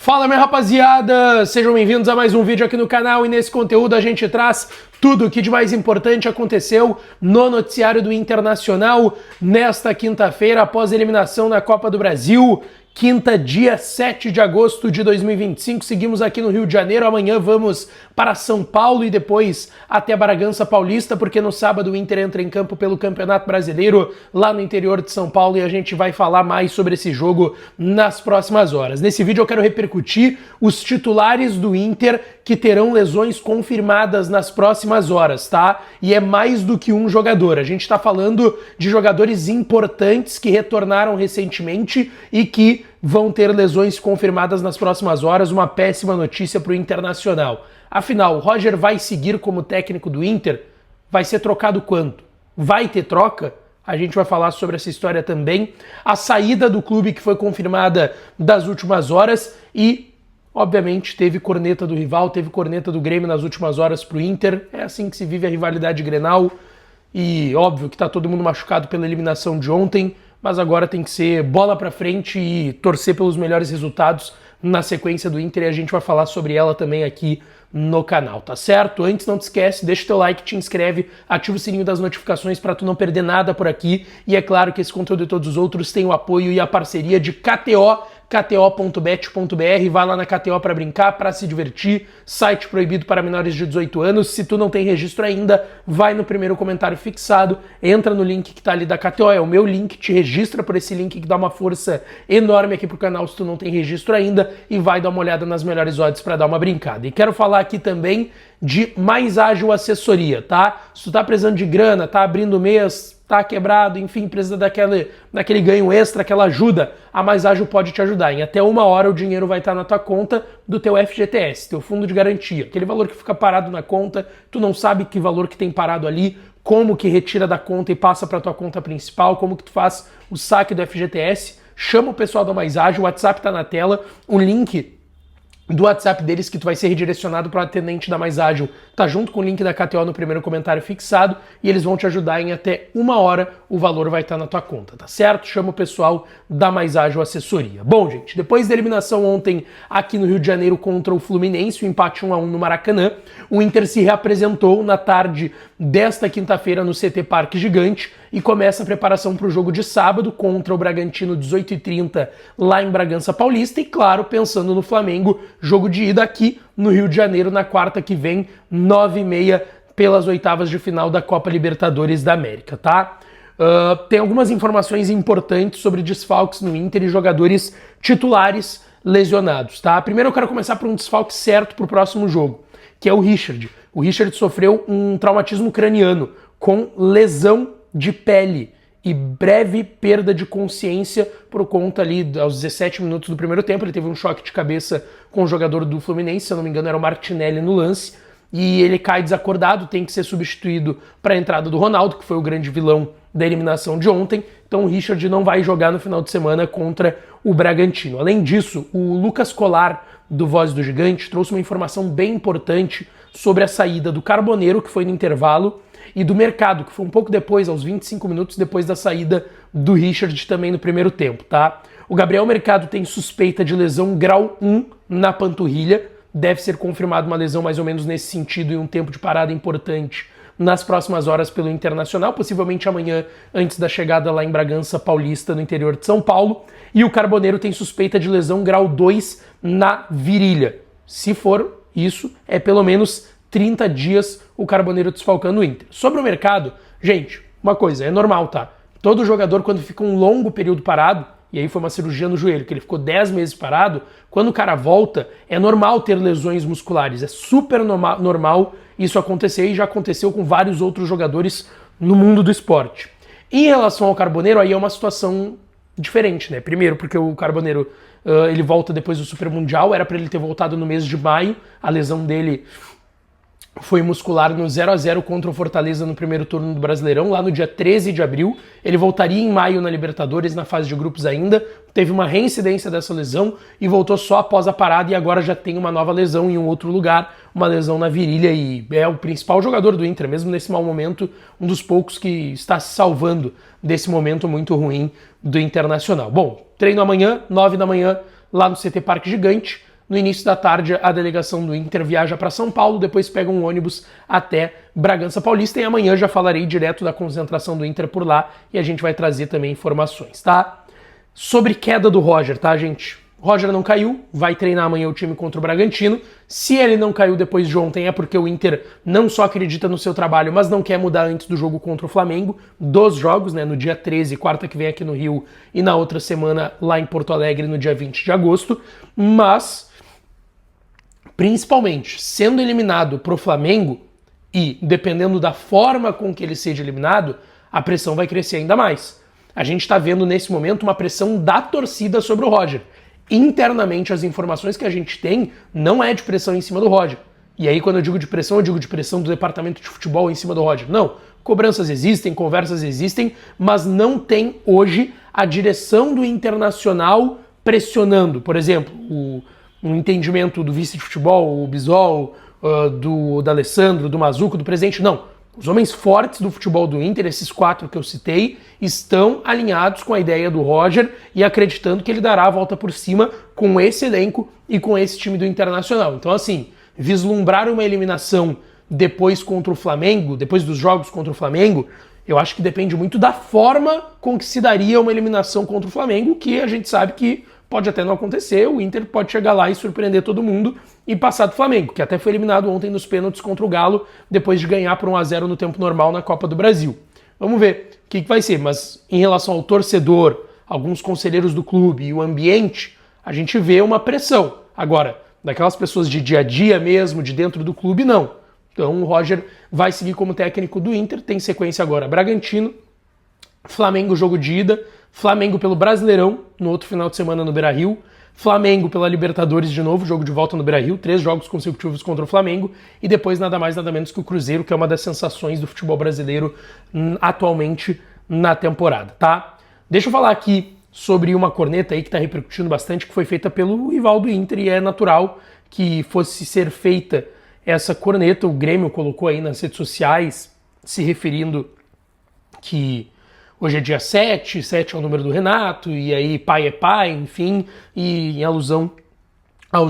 Fala, minha rapaziada! Sejam bem-vindos a mais um vídeo aqui no canal e nesse conteúdo a gente traz tudo o que de mais importante aconteceu no noticiário do Internacional nesta quinta-feira após a eliminação na Copa do Brasil. Quinta, dia 7 de agosto de 2025, seguimos aqui no Rio de Janeiro, amanhã vamos para São Paulo e depois até Bragança Paulista, porque no sábado o Inter entra em campo pelo Campeonato Brasileiro lá no interior de São Paulo e a gente vai falar mais sobre esse jogo nas próximas horas. Nesse vídeo eu quero repercutir os titulares do Inter que terão lesões confirmadas nas próximas horas, tá? E é mais do que um jogador, a gente tá falando de jogadores importantes que retornaram recentemente e que vão ter lesões confirmadas nas próximas horas, uma péssima notícia para o Internacional. Afinal, o Roger vai seguir como técnico do Inter? Vai ser trocado quanto? Vai ter troca? A gente vai falar sobre essa história também. A saída do clube que foi confirmada das últimas horas e, obviamente, teve corneta do rival, teve corneta do Grêmio nas últimas horas para o Inter. É assim que se vive a rivalidade Grenal e óbvio que está todo mundo machucado pela eliminação de ontem, mas agora tem que ser bola pra frente e torcer pelos melhores resultados na sequência do Inter e a gente vai falar sobre ela também aqui no canal, tá certo? Antes, não te esquece, deixa o teu like, te inscreve, ativa o sininho das notificações para tu não perder nada por aqui e é claro que esse conteúdo e todos os outros têm o apoio e a parceria de KTO, kto.bet.br, vai lá na KTO para brincar, para se divertir, site proibido para menores de 18 anos, se tu não tem registro ainda, vai no primeiro comentário fixado, entra no link que tá ali da KTO, é o meu link, te registra por esse link que dá uma força enorme aqui pro canal se tu não tem registro ainda e vai dar uma olhada nas melhores odds para dar uma brincada. E quero falar aqui também de Mais Ágil Assessoria, tá? Se tu tá precisando de grana, tá abrindo o mês, tá quebrado, enfim, precisa daquele ganho extra, aquela ajuda, a Mais Ágil pode te ajudar. Em até 1 hora o dinheiro vai estar na tua conta do teu FGTS, teu fundo de garantia. Aquele valor que fica parado na conta, tu não sabe que valor que tem parado ali, como que retira da conta e passa para tua conta principal, como que tu faz o saque do FGTS. Chama o pessoal da Mais Ágil, o WhatsApp tá na tela, o link do WhatsApp deles que tu vai ser redirecionado para o atendente da Mais Ágil, tá junto com o link da KTO no primeiro comentário fixado e eles vão te ajudar em até 1 hora, o valor vai estar na tua conta, tá certo? Chama o pessoal da Mais Ágil Assessoria. Bom, gente, depois da eliminação ontem aqui no Rio de Janeiro contra o Fluminense, o empate 1-1 no Maracanã, o Inter se reapresentou na tarde desta quinta-feira no CT Parque Gigante e começa a preparação para o jogo de sábado contra o Bragantino 18h30 lá em Bragança Paulista e, claro, pensando no Flamengo, jogo de ida aqui no Rio de Janeiro na quarta que vem, 9h30, pelas oitavas de final da Copa Libertadores da América, tá? Tem algumas informações importantes sobre desfalques no Inter e jogadores titulares lesionados, tá? Primeiro eu quero começar por um desfalque certo para o próximo jogo, que é o Richard. O Richard sofreu um traumatismo craniano com lesão de pele e breve perda de consciência por conta ali aos 17 minutos do primeiro tempo. Ele teve um choque de cabeça com o jogador do Fluminense, se eu não me engano era o Martinelli no lance, e ele cai desacordado, tem que ser substituído para a entrada do Ronaldo, que foi o grande vilão da eliminação de ontem. Então o Richard não vai jogar no final de semana contra o Bragantino. Além disso, o Lucas Colar, do Voz do Gigante, trouxe uma informação bem importante sobre a saída do Carboneiro, que foi no intervalo, e do Mercado, que foi um pouco depois, aos 25 minutos depois da saída do Richard também no primeiro tempo, tá? O Gabriel Mercado tem suspeita de lesão grau 1 na panturrilha, deve ser confirmada uma lesão mais ou menos nesse sentido e um tempo de parada importante nas próximas horas pelo Internacional, possivelmente amanhã, antes da chegada lá em Bragança Paulista, no interior de São Paulo, e o Carboneiro tem suspeita de lesão grau 2 na virilha. Se for isso, é pelo menos 30 dias o Carboneiro desfalcando o Inter. Sobre o Mercado, gente, uma coisa, é normal, tá? Todo jogador, quando fica um longo período parado, e aí foi uma cirurgia no joelho, que ele ficou 10 meses parado, quando o cara volta, é normal ter lesões musculares, é super normal isso acontecer e já aconteceu com vários outros jogadores no mundo do esporte. Em relação ao Carboneiro, aí é uma situação diferente, né? Primeiro, porque o Carboneiro ele volta depois do Super Mundial, era para ele ter voltado no mês de maio, a lesão dele foi muscular no 0-0 contra o Fortaleza no primeiro turno do Brasileirão, lá no dia 13 de abril. Ele voltaria em maio na Libertadores, na fase de grupos ainda. Teve uma reincidência dessa lesão e voltou só após a parada e agora já tem uma nova lesão em um outro lugar, uma lesão na virilha e é o principal jogador do Inter, mesmo nesse mau momento, um dos poucos que está se salvando desse momento muito ruim do Internacional. Bom, treino amanhã, 9 da manhã, lá no CT Parque Gigante. No início da tarde, a delegação do Inter viaja para São Paulo, depois pega um ônibus até Bragança Paulista e amanhã já falarei direto da concentração do Inter por lá e a gente vai trazer também informações, tá? Sobre queda do Roger, tá, gente? Roger não caiu, vai treinar amanhã o time contra o Bragantino. Se ele não caiu depois de ontem é porque o Inter não só acredita no seu trabalho, mas não quer mudar antes do jogo contra o Flamengo. 2 jogos, né, no dia 13, quarta que vem aqui no Rio, e na outra semana lá em Porto Alegre, no dia 20 de agosto. Mas, principalmente, sendo eliminado pro Flamengo, e dependendo da forma com que ele seja eliminado, a pressão vai crescer ainda mais. A gente está vendo nesse momento uma pressão da torcida sobre o Roger. Internamente, as informações que a gente tem não é de pressão em cima do Roger. E aí, quando eu digo de pressão, eu digo de pressão do departamento de futebol em cima do Roger. Não, cobranças existem, conversas existem, mas não tem hoje a direção do Internacional pressionando. Por exemplo, o entendimento do vice de futebol, o Bisol, do D'Alessandro, do Mazuco, do presidente, não. Os homens fortes do futebol do Inter, esses 4 que eu citei, estão alinhados com a ideia do Roger e acreditando que ele dará a volta por cima com esse elenco e com esse time do Internacional. Então, assim, vislumbrar uma eliminação depois contra o Flamengo, depois dos jogos contra o Flamengo, eu acho que depende muito da forma com que se daria uma eliminação contra o Flamengo, que a gente sabe que pode até não acontecer, o Inter pode chegar lá e surpreender todo mundo e passar do Flamengo, que até foi eliminado ontem nos pênaltis contra o Galo, depois de ganhar por 1-0 no tempo normal na Copa do Brasil. Vamos ver o que vai ser, mas em relação ao torcedor, alguns conselheiros do clube e o ambiente, a gente vê uma pressão. Agora, daquelas pessoas de dia a dia mesmo, de dentro do clube, não. Então o Roger vai seguir como técnico do Inter, tem sequência agora Bragantino, Flamengo jogo de ida, Flamengo pelo Brasileirão, no outro final de semana no Beira-Rio, Flamengo pela Libertadores de novo, jogo de volta no Beira-Rio, 3 jogos consecutivos contra o Flamengo, e depois nada mais nada menos que o Cruzeiro, que é uma das sensações do futebol brasileiro atualmente na temporada, tá? Deixa eu falar aqui sobre uma corneta aí que está repercutindo bastante, que foi feita pelo rival do Inter, e é natural que fosse ser feita essa corneta. O Grêmio colocou aí nas redes sociais, se referindo que hoje é dia 7 é o número do Renato, e aí pai é pai, enfim, e em alusão ao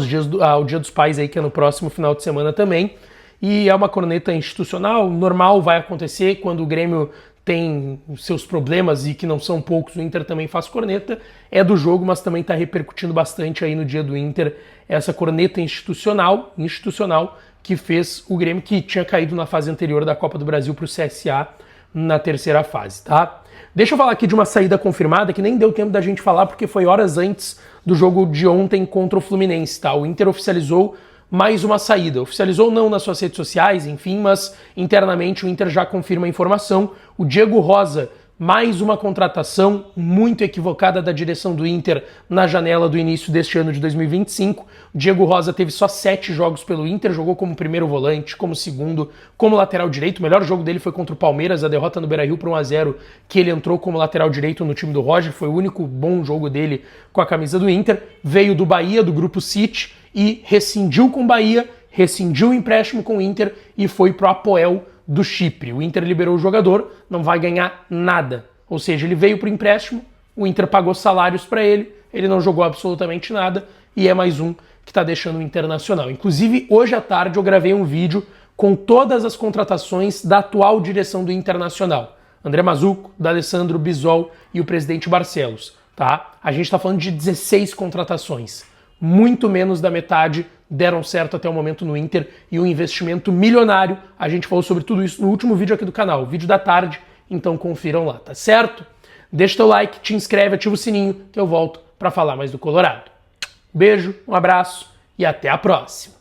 Dia dos Pais aí, que é no próximo final de semana também. E é uma corneta institucional, normal, vai acontecer quando o Grêmio tem seus problemas e que não são poucos, o Inter também faz corneta, é do jogo, mas também está repercutindo bastante aí no dia do Inter essa corneta institucional que fez o Grêmio, que tinha caído na fase anterior da Copa do Brasil para o CSA na terceira fase, tá? Deixa eu falar aqui de uma saída confirmada, que nem deu tempo da gente falar, porque foi horas antes do jogo de ontem contra o Fluminense, tá? O Inter oficializou mais uma saída. Oficializou não nas suas redes sociais, enfim, mas internamente o Inter já confirma a informação. O Diego Rosa, mais uma contratação muito equivocada da direção do Inter na janela do início deste ano de 2025. O Diego Rosa teve só 7 jogos pelo Inter, jogou como primeiro volante, como segundo, como lateral direito. O melhor jogo dele foi contra o Palmeiras, a derrota no Beira-Rio por 1-0, que ele entrou como lateral direito no time do Roger. Foi o único bom jogo dele com a camisa do Inter. Veio do Bahia, do Grupo City, e rescindiu com o Bahia, rescindiu o empréstimo com o Inter e foi pro Apoel do Chipre. O Inter liberou o jogador, não vai ganhar nada. Ou seja, ele veio pro empréstimo, o Inter pagou salários para ele não jogou absolutamente nada e é mais um que está deixando o Internacional. Inclusive, hoje à tarde eu gravei um vídeo com todas as contratações da atual direção do Internacional. André Mazuco, D'Alessandro, Bisol e o presidente Barcelos. Tá? A gente está falando de 16 contratações. Muito menos da metade deram certo até o momento no Inter e um investimento milionário. A gente falou sobre tudo isso no último vídeo aqui do canal, vídeo da tarde, então confiram lá, tá certo? Deixa teu like, te inscreve, ativa o sininho que eu volto para falar mais do Colorado. Beijo, um abraço e até a próxima!